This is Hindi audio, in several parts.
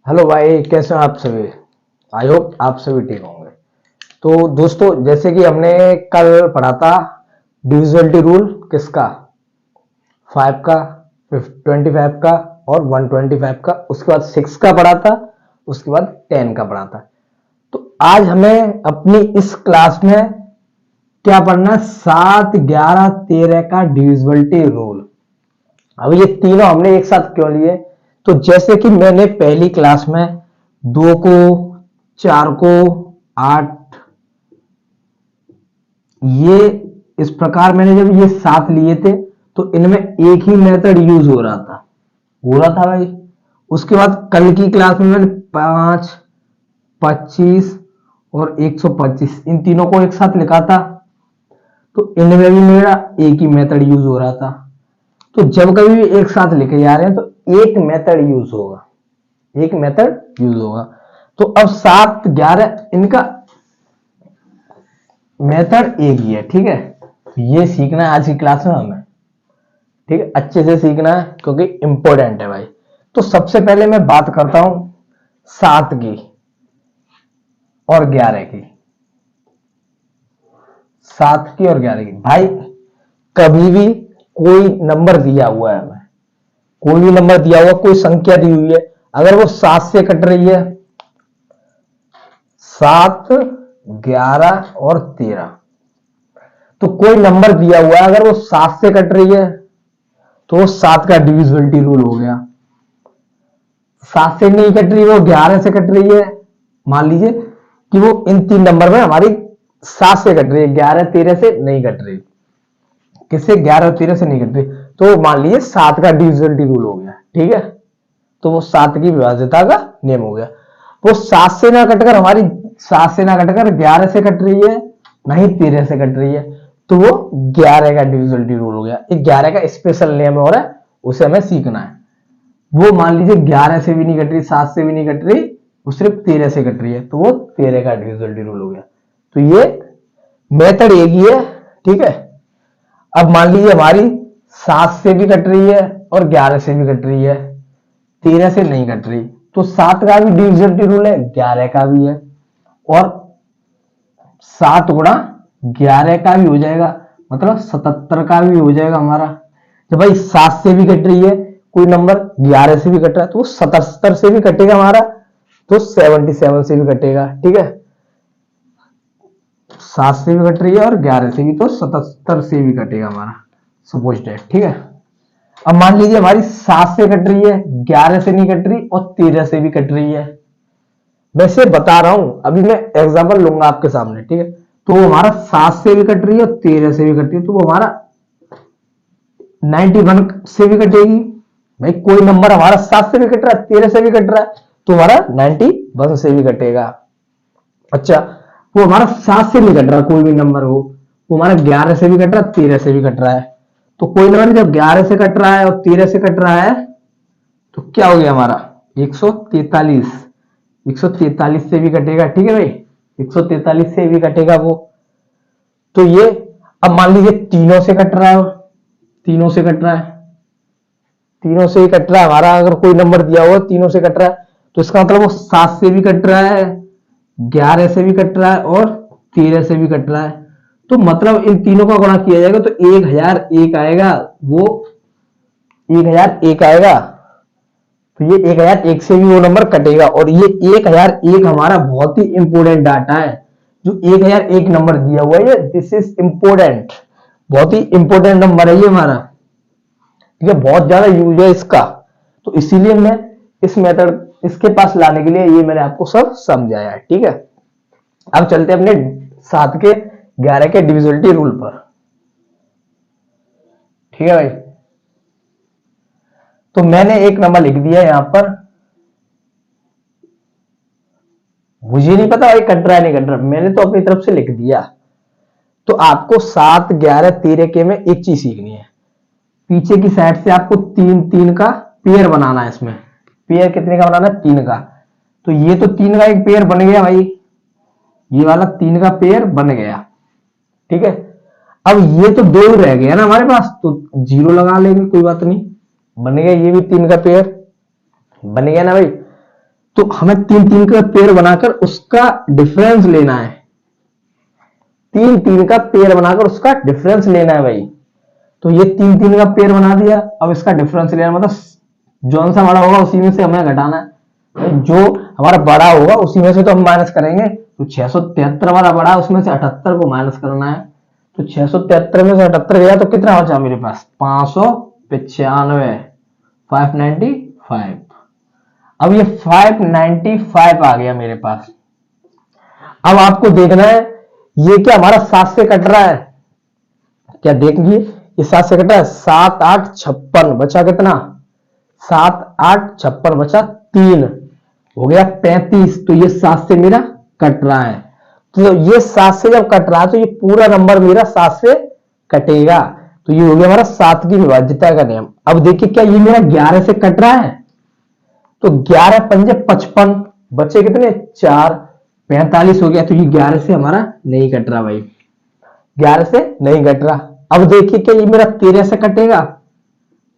हेलो भाई, कैसे हो आप सभी। आई होप आप सभी ठीक होंगे। तो दोस्तों, जैसे कि हमने कल पढ़ा था डिविजिबिलिटी रूल किसका, 5 का, 25 का और 125 का। उसके बाद 6 का पढ़ा था, उसके बाद 10 का पढ़ा था। तो आज हमें अपनी इस क्लास में क्या पढ़ना है, 7, 11, 13 का डिविजिबिलिटी रूल। अब ये तीनों हमने एक साथ क्यों लिए, तो जैसे कि मैंने पहली क्लास में 2 को, 4 को, 8, ये इस प्रकार मैंने जब ये 7 लिए थे तो इनमें एक ही मेथड यूज हो रहा था भाई। उसके बाद कल की क्लास में मैंने 5, 25 और 125 इन तीनों को एक साथ लिखा था, तो इनमें भी मेरा एक ही मेथड यूज हो रहा था। तो जब कभी भी एक साथ लिखे जा रहे हैं तो एक मेथड यूज होगा, एक मेथड यूज होगा। तो अब 7, 11 इनका मेथड एक ही है, ठीक है। ये सीखना है आज की क्लास में हमें, ठीक है, अच्छे से सीखना है क्योंकि इंपॉर्टेंट है भाई। तो सबसे पहले मैं बात करता हूं 7 की और 11 की। 7 की और 11 की भाई, कभी भी कोई नंबर दिया हुआ है हमें, कोई भी नंबर दिया हुआ, कोई संख्या दी हुई है, अगर वो 7 से कट रही है, 7, 11 और 13, तो कोई नंबर दिया हुआ है अगर वो 7 से कट रही है तो वो 7 का डिविजिबिलिटी रूल हो गया। 7 से नहीं कट रही, वो 11 से कट रही है, मान लीजिए कि वो इन तीन नंबर में हमारी 7 से कट रही है, 11, 13 से नहीं कट रही, किससे, 11 और 13 से नहीं कट रही, तो मान लीजिए 7 का डिविजिबिलिटी रूल हो गया, ठीक है। तो वो 7 की विभाज्यता का नियम हो गया। वो 7 से ना कटकर हमारी 7 से ना कटकर 11 से कट रही है, नहीं 13 से कट रही है, तो वो 11 का डिविजिबिलिटी रूल हो गया। 11 का स्पेशल नियम हो रहा है, उसे हमें सीखना है। वो मान लीजिए 11 से भी नहीं कट रही, 7 से भी नहीं कट रही, वो सिर्फ 13 से कट रही है, तो वो 13 का डिविजिबिलिटी रूल हो गया। तो ये मेथड एक ही है, ठीक है। अब मान लीजिए हमारी 7 से भी कट रही है और 11 से भी कट रही है, 13 से नहीं कट रही, तो 7 का भी डिविजिबिलिटी रूल है, 11 का भी है, और 7 गुणा 11 का भी हो जाएगा, मतलब 77 का भी हो जाएगा हमारा। जब भाई 7 से भी कट रही है कोई नंबर, 11 से भी कट रहा है, तो 77 से भी कटेगा हमारा, तो 77 से भी कटेगा, ठीक है। 7 से भी कट रही है और 11 से भी, तो 77 से भी कटेगा हमारा, सपोज डेट, ठीक है। अब मान लीजिए हमारी 7 से कट रही है, 11 से नहीं कट रही और 13 से भी कट रही है। वैसे बता रहा हूं, अभी मैं एग्जांपल लूंगा आपके सामने, ठीक है। तो वो हमारा 7 से भी कट रही है और 13 से भी कट रही है, तो वो हमारा 91 से भी कटेगी। भाई कोई नंबर हमारा 7 से भी कट रहा है, 13 से भी कट रहा है, तो हमारा 91 से भी कटेगा। अच्छा, वो हमारा 7 से नहीं कट रहा कोई भी नंबर हो, वो हमारा 11 से भी कट रहा है, 13 से भी कट रहा है, तो कोई नंबर जब 11 से कट रहा है और 13 से कट रहा है, तो क्या हो गया हमारा 143। 143 से भी कटेगा, ठीक है भाई, 143 से भी कटेगा वो। तो ये, अब मान लीजिए तीनों से कट रहा है, तीनों से कट रहा है, तीनों से ही कट रहा है हमारा, अगर कोई नंबर दिया हुआ तीनों से कट रहा है, तो इसका मतलब वो 7 से भी कट रहा है, 11 से भी कट रहा है और 13 से भी कट रहा है। तो मतलब इन तीनों का गुणा किया जाएगा तो 1001 आएगा, वो 1001 आएगा, तो ये 1001 से भी वो नंबर कटेगा। और ये 1001 हमारा बहुत ही इंपोर्टेंट डाटा है, जो 1001 नंबर दिया हुआ है, दिस इज इंपोर्टेंट, बहुत ही इंपोर्टेंट नंबर है ये हमारा, ठीक है, बहुत ज्यादा यूज है इसका। तो इसीलिए मैं इस मेथड इसके पास लाने के लिए ये मैंने आपको सब समझाया है, ठीक है। अब चलते हैं अपने 7 के 11 के डिविजिबिलिटी रूल पर, ठीक है भाई। तो मैंने एक नंबर लिख दिया यहां पर, मुझे नहीं पता भाई कट रहा है नहीं कट रहा, मैंने तो अपनी तरफ से लिख दिया। तो आपको 7, 11, 13 के में एक चीज सीखनी है, पीछे की साइड से आपको 3 का पेयर बनाना है। इसमें पेयर कितने का बनाना है, 3 का। तो ये तो 3 का एक पेयर बन गया भाई, ये वाला 3 का पेयर बन गया, ठीक है। अब ये तो 2 ही रह गया ना हमारे पास, तो 0 लगा लेंगे, कोई बात नहीं, बन गया ये भी 3 का पेयर, बन गया ना भाई। तो हमें तीन तीन का पेयर बनाकर उसका डिफरेंस लेना है, तीन तीन का पेयर बनाकर उसका डिफरेंस लेना है भाई। तो ये तीन तीन का पेयर बना दिया, अब इसका डिफरेंस लेना मतलब जो सा बड़ा होगा उसी में से हमें घटाना है, तो जो हमारा बड़ा होगा उसी में से तो हम माइनस करेंगे। तो 673 हमारा बड़ा है, उसमें से 78 को माइनस करना है। तो 673 में से 78 गया तो कितना बचा मेरे पास, 595, 595। अब ये 595 आ गया मेरे पास। अब आपको देखना है ये क्या हमारा 7 से कट रहा है, क्या देखेंगे ये 7 से कट रहा है, 7 8 56 बचा कितना, 7 8 56 बचा 3 हो गया 35। तो ये 7 से मेरा कट रहा है, तो ये 7 से जब कट रहा है तो ये पूरा नंबर मेरा 7 से कटेगा। तो ये हो गया हमारा 7 की विभाज्यता का नियम। अब देखिए क्या ये मेरा 11 से कट रहा है, तो 11 पंजे 55 बचे कितने 4, 45 हो गया। तो ये 11 से हमारा नहीं कट रहा भाई, 11 से नहीं कट रहा। अब देखिए क्या ये मेरा 13 से कटेगा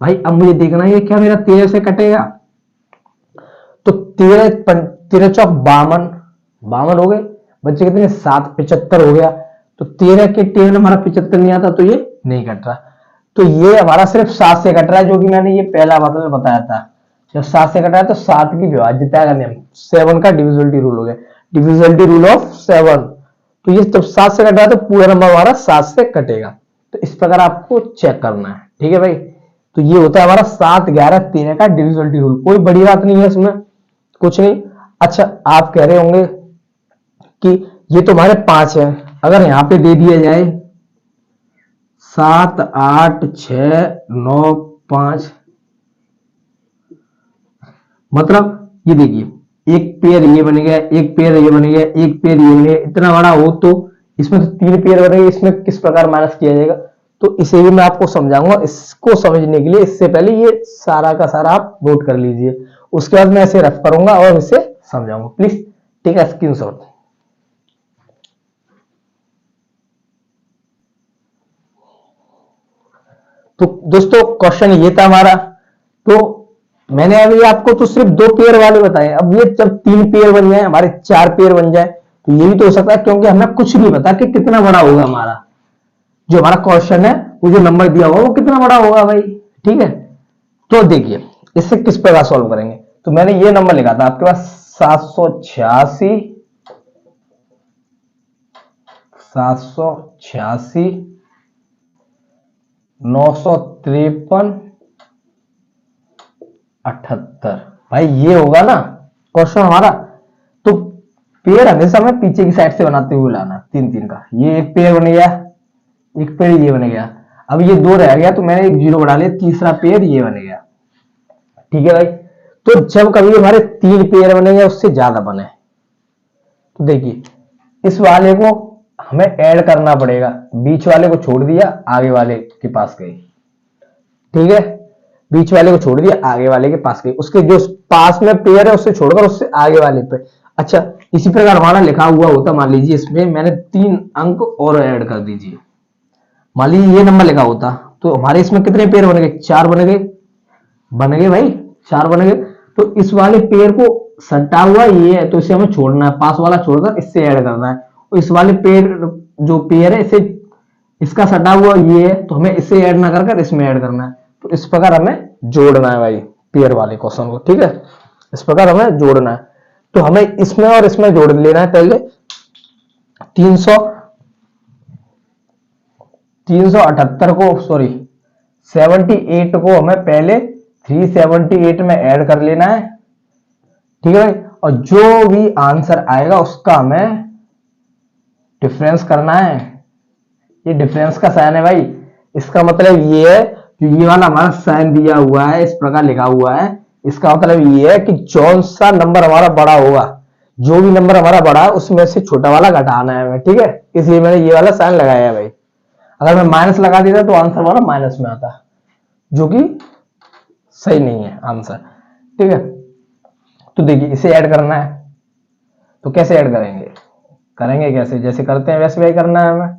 भाई, अब मुझे देखना है ये क्या मेरा 13 से कटेगा। तो 13 13 चौक 52, 52 हो गए, बच्चे कितने 7, 75 हो गया। तो 13 के टेबल हमारा 75 नहीं आता, तो ये नहीं कट रहा। तो ये हमारा सिर्फ 7 से कट रहा है, जो कि मैंने ये पहला मतलब बताया था। जब 7 से कट रहा है तो 7 की विभाज्यता का नियम, 7 का डिविजिबिलिटी रूल हो गया, डिविजिबिलिटी रूल ऑफ 7। तो ये जब 7 से कट रहा है तो पूरा नंबर हमारा 7 से कटेगा। तो इस प्रकार आपको चेक करना है, ठीक है भाई। तो ये होता है हमारा 7 11 13 का डिविजिबिलिटी रूल, कोई बड़ी बात नहीं है इसमें, कुछ नहीं। अच्छा आप कह रहे होंगे कि ये तो हमारे 5 है, अगर यहां पे दे दिया जाए 7 8 6 9 5, मतलब ये देखिए एक पेयर ये बन गया, एक पेयर ये बन गया, एक पेयर ये बन गया, इतना बड़ा हो तो इसमें तो 3 पेयर बनेंगे, इसमें किस प्रकार माइनस किया जाएगा तो इसे भी मैं आपको समझाऊंगा। इसको समझने के लिए इससे पहले ये सारा का सारा आप नोट कर लीजिए, उसके बाद मैं इसे रफ करूंगा और इसे समझाऊंगा। Please take a screenshot. तो दोस्तों क्वेश्चन ये था हमारा, तो मैंने अभी आपको तो सिर्फ 2 पेयर वाले बताए, अब ये जब 3 पेयर बन जाए, हमारे 4 पेयर बन जाए, तो ये भी तो हो सकता है, क्योंकि हमें कुछ नहीं पता कि कितना बड़ा होगा हमारा जो हमारा क्वेश्चन है, वो जो नंबर दिया होगा वो कितना बड़ा होगा भाई, ठीक है। तो देखिए इससे किस प्रकार सॉल्व करेंगे। तो मैंने ये नंबर लिखा था आपके पास 786 953 78 भाई, ये होगा ना क्वेश्चन हमारा। तो पेयर हमेशा हमें पीछे की साइड से बनाते हुए लाना, 3 3 का, ये एक पेयर बन गया, एक पेयर ये बन गया, अब ये 2 रह गया तो मैंने एक 0 बढ़ा लिया, तीसरा पेयर ये बन गया, ठीक है भाई। तो जब कभी हमारे 3 पेयर बनेंगे उससे ज्यादा बने, तो देखिए इस वाले को हमें ऐड करना पड़ेगा, बीच वाले को छोड़ दिया आगे वाले के पास गई, ठीक है, बीच वाले को छोड़ दिया आगे वाले के पास गई, उसके जो पास में पेयर है उससे छोड़कर उससे आगे वाले पे। अच्छा इसी प्रकार हमारा लिखा हुआ होता, मान लीजिए इसमें मैंने 3 अंक और ऐड कर दीजिए, मान लीजिए ये नंबर लिखा होता, तो हमारे इसमें कितने पेयर बन गए, 4 बन गए, बन गए भाई 4 बन गए। तो इस वाले पेयर को सटा हुआ ये है तो इसे हमें छोड़ना है, पास वाला छोड़कर इससे ऐड करना है, और इस वाले पेयर जो पेयर है इसे इसका सटा हुआ ये है तो हमें इसे ऐड ना कर इसमें ऐड करना है। तो इस प्रकार हमें जोड़ना है भाई पेयर वाले क्वेश्चन को, ठीक है, इस प्रकार हमें जोड़ना है। तो हमें इसमें और इसमें जोड़ लेना है, पहले 378 को, सॉरी 78 को हमें पहले 378 में ऐड कर लेना है, ठीक है भाई। और जो भी आंसर आएगा उसका हमें डिफरेंस करना है, ये डिफरेंस का साइन है भाई, इसका मतलब ये है जो ये वाला हमारा साइन दिया हुआ है इस प्रकार लिखा हुआ है, इसका मतलब ये है कि कौन सा नंबर हमारा बड़ा होगा, जो भी नंबर हमारा बड़ा है उसमें से छोटा वाला घटाना है हमें, ठीक है, इसलिए मैंने ये वाला साइन लगाया है भाई। अगर मैं माइनस लगा देता तो आंसर हमारा माइनस में आता, जो कि सही नहीं है आंसर, ठीक है। तो देखिए इसे ऐड करना है, तो कैसे ऐड करेंगे, करेंगे कैसे, जैसे करते हैं वैसे वही करना है हमें,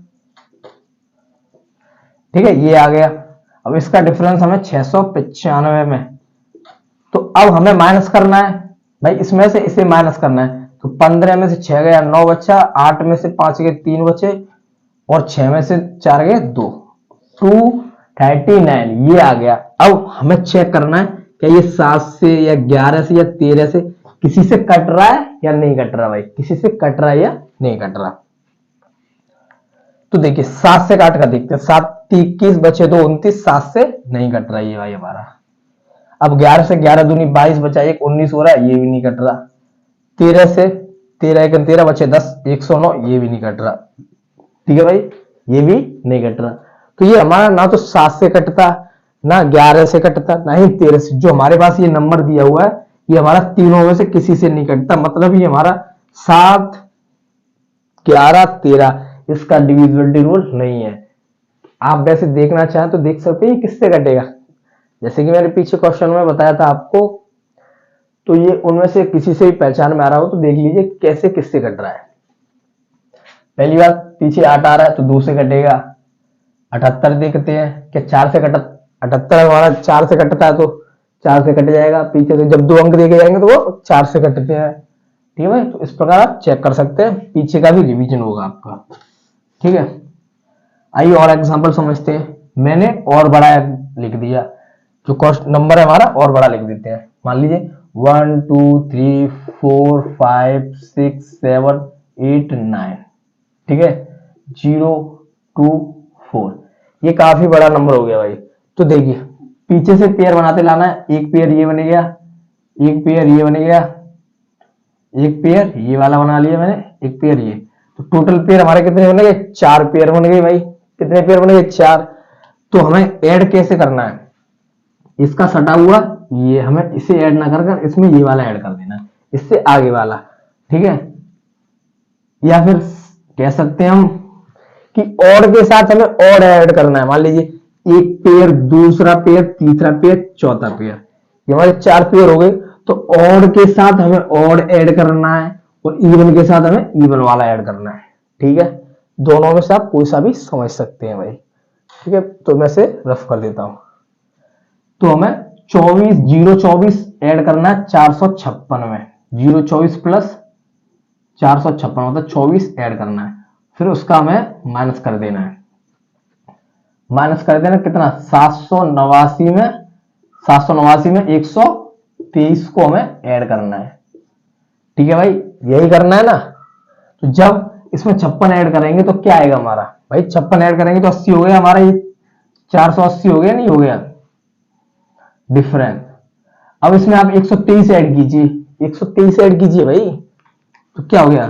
ठीक है। ये आ गया, अब इसका डिफरेंस हमें 695 में, तो अब हमें माइनस करना है, भाई इसमें से इसे माइनस करना है, तो 15 में से 6 गया 9 बचा, 8 में से 5 गए 3 बचे, और 6 में से 4 गए 2, 239 ये आ गया। अब हमें चेक करना है क्या ये 7 से या 11 से या 13 से किसी से कट रहा है या नहीं कट रहा। भाई किसी से कट रहा है या नहीं कट रहा। तो देखिए 7 से काट कर देखते हैं, 7 21 बचे तो 29, 7 से नहीं कट रहा ये भाई हमारा। अब 11 से 11 दूनी 22 बचा, एक 19 हो रहा है, ये भी नहीं कट रहा। 13 से 13 एक 13 बचे 10, 109 ये भी नहीं कट रहा। ठीक है भाई, ये भी नहीं कट रहा। तो ये हमारा ना तो 7 से कटता, ना 11 से कटता, ना ही 13 से। जो हमारे पास ये नंबर दिया हुआ है ये हमारा तीनों में से किसी से नहीं कटता, मतलब ये हमारा 7 11 13 इसका डिविजिबिलिटी रूल नहीं है। आप वैसे देखना चाहें तो देख सकते हैं ये किससे कटेगा। जैसे कि मैंने पीछे क्वेश्चन में बताया था आपको, तो ये उनमें से किसी से भी पहचान में आ रहा हो तो देख लीजिए कैसे किससे कट रहा है। पहली बात, पीछे 8 आ रहा है तो 2 से कटेगा। 78 देखते हैं क्या 4 से कट, 78 हमारा 4 से कटता है तो 4 से कट जाएगा। पीछे से जब 2 अंक देखे जाएंगे तो वो 4 से कटते हैं। ठीक है भाई, तो इस प्रकार आप चेक कर सकते हैं, पीछे का भी रिवीजन होगा आपका। ठीक है, आइए और एग्जांपल समझते हैं। मैंने और बड़ा लिख दिया, जो कॉस्ट नंबर है हमारा और बड़ा लिख देते हैं। मान लीजिए 1 2 3 4 5 6 7 8 9, ठीक है, 0 2 4, ये काफी बड़ा नंबर हो गया भाई। तो देखिए पीछे से पेयर बनाते लाना है, एक पेयर ये बन गया, एक पेयर ये बन गया, एक पेयर ये वाला बना लिया मैंने, एक पेयर ये। तो टोटल पेयर हमारे कितने बन गए, 4 पेयर बन गए भाई। कितने पेयर बन गए, 4। तो हमें ऐड कैसे करना है, इसका सटा हुआ ये हमें इसे ऐड ना कर कर इसमें ये वाला ऐड कर देना है, इससे आगे वाला। ठीक है, या फिर कह सकते हैं हम कि और के साथ हमें और ऐड करना है। मान लीजिए एक पेयर, दूसरा पेयर, तीसरा पेयर, चौथा पेयर, ये हमारे 4 पेयर हो गए। तो और के साथ हमें और ऐड करना है और इवन के साथ हमें इवन वाला ऐड करना है। ठीक है, दोनों में से आप कोई सा भी समझ सकते हैं भाई। ठीक है, तो मैं से रफ कर देता हूं। तो हमें 24 024 ऐड करना है 456 में, 024 प्लस 456 मतलब 24 ऐड करना है, फिर उसका हमें माइनस कर देना है। माइनस कर देना कितना, 789 में, 789 में 123 को हमें ऐड करना है। ठीक है भाई, यही करना है ना। तो जब इसमें 56 ऐड करेंगे तो क्या आएगा हमारा, भाई 56 ऐड करेंगे तो 80 हो गया हमारा, ये 480 हो गया, नहीं हो गया डिफरेंस। अब इसमें आप 123 ऐड कीजिए, 123 ऐड कीजिए भाई, तो क्या हो गया,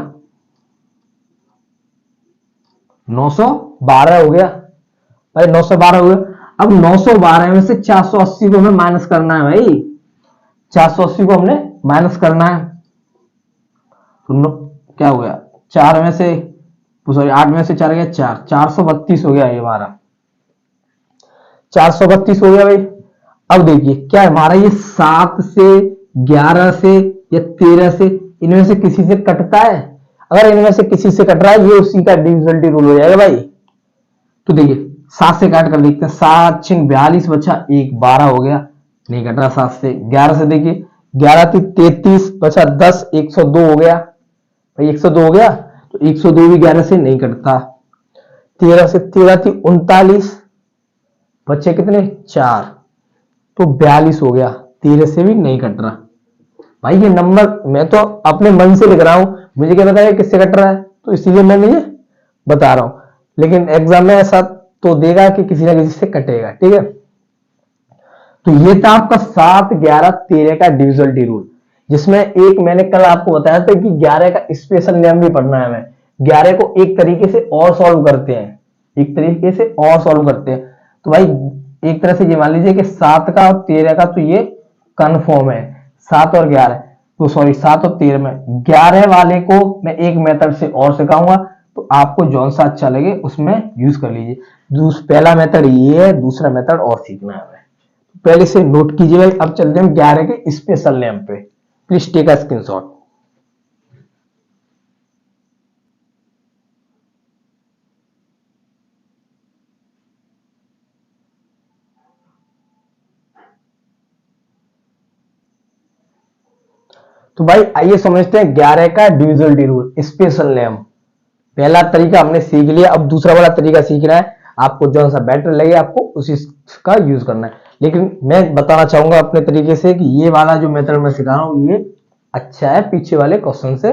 912 हो गया भाई, 912 हो गया। अब 912 में से 480 को हमें माइनस करना है भाई, 480 को हमने माइनस करना है। तो क्या हो गया, 4 में से, सॉरी 8 में से 4 गया 4, 432 हो गया ये हमारा, 432 हो गया भाई। अब देखिए क्या है हमारा, ये 7 से 11 से या 13 से इनमें से किसी से कटता है। अगर इनमें से किसी से कट रहा है ये उसी का डिविजिबिलिटी रूल हो जाएगा भाई। तो देखिए 7 से काट कर देखते हैं, 7 छिंग 42 बचा, एक 12 हो गया, नहीं कट रहा। 7 से 11 से देखिए, 11 थी 33 बचा 10, 102 हो गया भाई, 102 हो गया। तो 102 भी 11 से नहीं कटता। 13 से 13 थी 39, बच्चे कितने 4, तो 42 हो गया, 13 से भी नहीं कट रहा। भाई ये नंबर मैं तो अपने मन से लिख रहा हूं, मुझे क्या पता है किससे कट रहा है, तो इसीलिए मैं ये बता रहा हूं। लेकिन एग्जाम में ऐसा तो देगा कि किसी ना किसी से कटेगा। ठीक है, तो ये था आपका 7 11 13 का डिविजिबिलिटी रूल, जिसमें एक मैंने कल आपको बताया था कि 11 का स्पेशल नियम भी पढ़ना है हमें। 11 को एक तरीके से और सॉल्व करते हैं, एक तरीके से और सॉल्व करते हैं। तो भाई एक तरह से ये मान लीजिए कि 7 का और 13 का तो ये कन्फर्म है, 7 और 11, तो सॉरी 7 और 13 में 11 वाले को मैं एक मेथड से और सिखाऊंगा, तो आपको जौन सा अच्छा लगे उसमें यूज कर लीजिए। पहला मेथड ये है, दूसरा मेथड और सीखना है हमें, पहले से नोट कीजिए भाई। अब चलते हैं 11 के स्पेशल नेम पे, प्लीज टेक अ स्क्रीनशॉट। तो भाई आइए समझते हैं 11 का डिविजिबिलिटी रूल, स्पेशल नेम। पहला तरीका हमने सीख लिया, अब दूसरा वाला तरीका सीखना है। आपको जो सा बेटर लगे आपको उसी का यूज करना है, लेकिन मैं बताना चाहूंगा अपने तरीके से कि ये वाला जो मेथड मैं सिखा रहा हूं ये अच्छा है पीछे वाले क्वेश्चन से,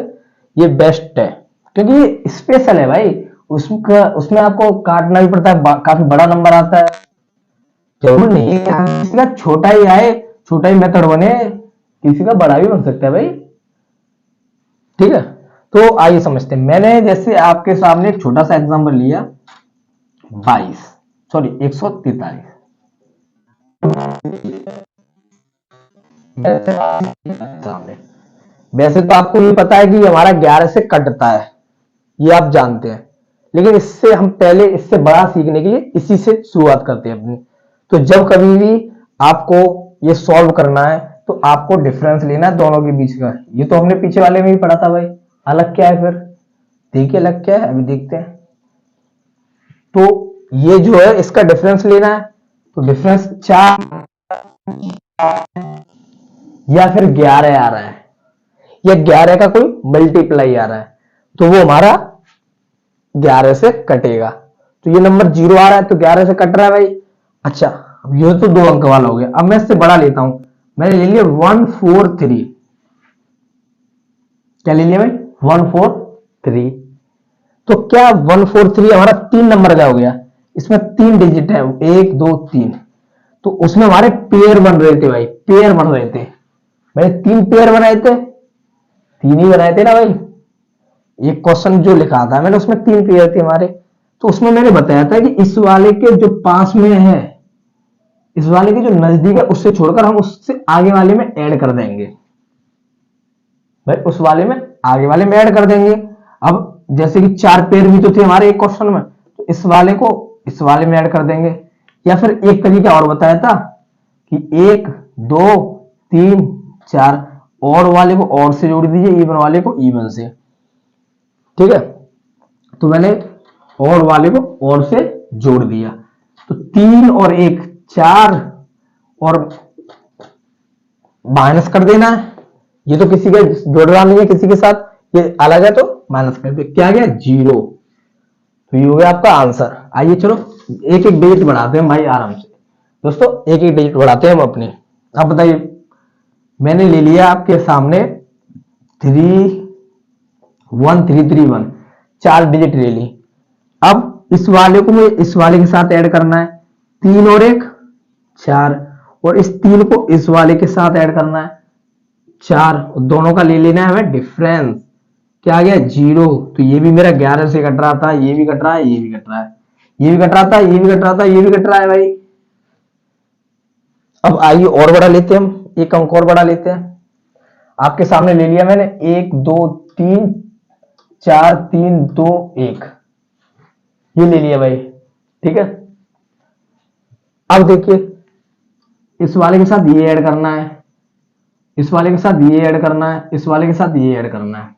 ये बेस्ट है क्योंकि ये स्पेशल है भाई। उसमें आपको काटना भी पड़ता है, काफी बड़ा नंबर आता है। जरूर नहीं है किसी का छोटा ही आए, छोटा ही मेथड बने, किसी का बड़ा भी बन सकता है भाई। ठीक है, तो आइए समझते हैं। मैंने जैसे आपके सामने एक छोटा सा एग्जांपल लिया 143 सामने। वैसे तो आपको ये पता है कि हमारा 11 से कटता है, ये आप जानते हैं, लेकिन इससे हम पहले इससे बड़ा सीखने के लिए इसी से शुरुआत करते हैं अपनी। तो जब कभी भी आपको ये सॉल्व करना है तो आपको डिफरेंस लेना है दोनों के बीच का। ये तो हमने पीछे वाले में भी पढ़ा था भाई। अलग क्या है फिर, देखिए अलग क्या है, अभी देखते हैं। तो ये जो है इसका डिफरेंस लेना है, तो डिफरेंस 4 या फिर 11 आ रहा है, या 11 का कोई मल्टीप्लाई आ रहा है, तो वो हमारा 11 से कटेगा। तो ये नंबर 0 आ रहा है तो 11 से कट रहा है भाई। अच्छा, अब ये तो 2 अंक वाला हो गया। अब मैं इससे बड़ा लेता हूं, मैंने ले लिया 143। क्या ले लिया भाई, 143। तो क्या 143 हमारा 3 नंबर का हो गया, इसमें 3 डिजिट है, 1 2 3। तो उसमें हमारे पेयर बन रहे थे भाई, पेयर बन रहे थे। मैंने 3 पेयर बनाए थे, 3 ही बनाए थे ना भाई। एक क्वेश्चन जो लिखा था मैंने उसमें 3 पेयर थे हमारे। तो उसमें मैंने बताया था कि इस वाले के जो पास में है, इस वाले के जो नजदीक है उससे छोड़कर हम उससे आगे वाले में ऐड कर देंगे भाई, उस वाले में आगे वाले में ऐड कर देंगे। अब जैसे कि 4 पेयर भी तो थे हमारे एक क्वेश्चन में, तो इस वाले को इस वाले में ऐड कर देंगे। या फिर एक तरीका और बताया था कि 1 2 3 4 और वाले को और से जोड़ दीजिए, इवन वाले को इवन से। ठीक है, तो मैंने और वाले को और से जोड़ दिया, तो 3 और 1 4 और माइनस कर देना है। ये तो किसी का जोड़ रहा नहीं है किसी के साथ, ये अलग है तो माइनस कर दे, क्या गया 0। तो ये हो गया आपका आंसर। आइए चलो एक एक डिजिट बढ़ाते हैं भाई आराम से। दोस्तों एक एक डिजिट बढ़ाते हैं हम अपनी। अब बताइए, मैंने ले लिया आपके सामने 31331, 4 डिजिट ले ली। अब इस वाले को मुझे इस वाले के साथ ऐड करना है, 3 और 1 4, और इस 3 को इस वाले के साथ ऐड करना है 4, दोनों का ले लेना है हमें डिफरेंस। क्या आ गया 0। तो ये भी मेरा 11 से कट रहा था, ये भी कट रहा है, ये भी कट रहा है, ये भी कट रहा था, ये भी कट रहा था, ये भी कट रहा है भाई। अब आइए और बड़ा लेते हैं हम, एक अंक और बड़ा लेते हैं। आपके सामने ले लिया मैंने 1 2 3 4 3 2 1, ये ले लिया भाई। ठीक है, अब देखिए इस वाले के साथ ये ऐड करना है, इस वाले के साथ ये ऐड करना है, इस वाले के साथ ये ऐड करना है।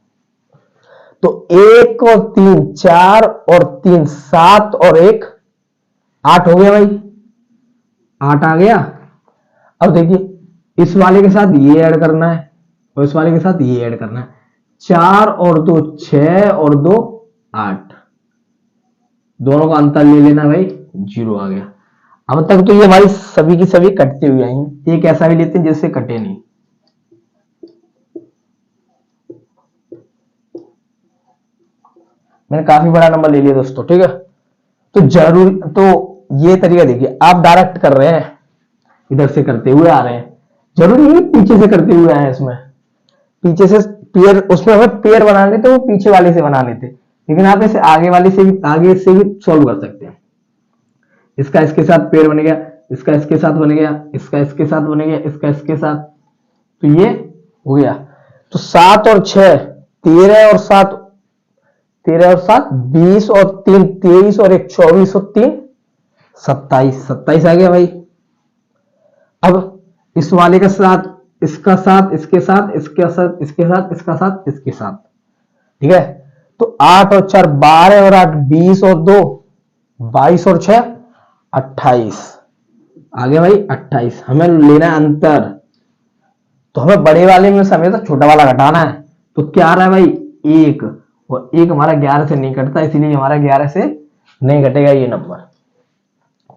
तो 1 और 3 4 और 3 7 और 1 8 हो गया भाई, 8 आ गया। अब देखिए इस वाले के साथ ये ऐड करना है और इस वाले के साथ ये ऐड करना है, 4 और 2 6 और 2 8, दोनों का अंतर ले लेना भाई, 0 आ गया। अब तक तो ये भाई सभी की सभी कटते हुए आई, एक ऐसा भी लेते हैं जिससे कटे नहीं। मैंने काफी बड़ा नंबर ले लिया दोस्तों। ठीक है, तो जरूर तो ये तरीका देखिए, आप डायरेक्ट कर रहे हैं, इधर से करते हुए आ रहे हैं, जरूरी नहीं पीछे से करते हुए आए। इसमें पीछे से पेयर, उसमें हमें पेयर बनाने थे, वो पीछे वाले से बनाने थे, लेकिन आप इसे आगे वाले से भी, आगे से भी सॉल्व कर सकते हैं। इसका इसके साथ पेयर बन गया, इसका इसके साथ बन गया, इसका इसके साथ बन गया, इसका इसके साथ, तो ये हो गया। तो 7 और 6 13 और 7 13 और 7 20 और 3 23 और 1 24 और 3 27, 27 आ गया भाई। अब इस वाले के साथ, इसका साथ, इसके साथ, इसके साथ, इसके साथ, इसका साथ, इसके साथ। ठीक है, तो 8 और 4 12 और 8 20 और 2 22 और 6 28 आ गया भाई, 28। हमें लेना है अंतर, तो हमें बड़े वाले में से हमेशा छोटा वाला घटाना है। तो क्या आ रहा है भाई 1, और 1 हमारा 11 से नहीं कटता, इसीलिए हमारा 11 से नहीं घटेगा ये नंबर।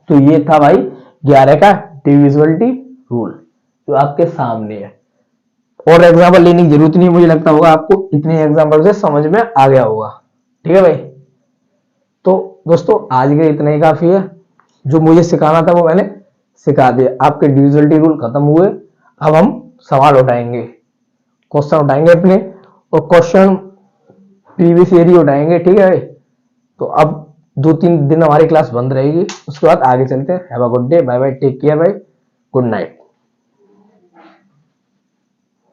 तो ये था भाई 11 का डिविजिबिलिटी रूल जो आपके सामने है। और एग्जाम्पल लेने की जरूरत नहीं, मुझे लगता होगा आपको इतने एग्जाम्पल से समझ में आ गया होगा। ठीक है भाई, तो दोस्तों आज के इतना ही काफी है। जो मुझे सिखाना था वो मैंने सिखा दिया। आपके डिविजिबिलिटी रूल खत्म हुए, अब हम सवाल उठाएंगे, क्वेश्चन उठाएंगे अपने, और क्वेश्चन प्रीवियस ईयर ही उठाएंगे। ठीक है भाई, तो अब 2-3 दिन हमारी क्लास बंद रहेगी, उसके बाद आगे चलते हैं। Have a good day, bye bye, take care भाई, गुड नाइट।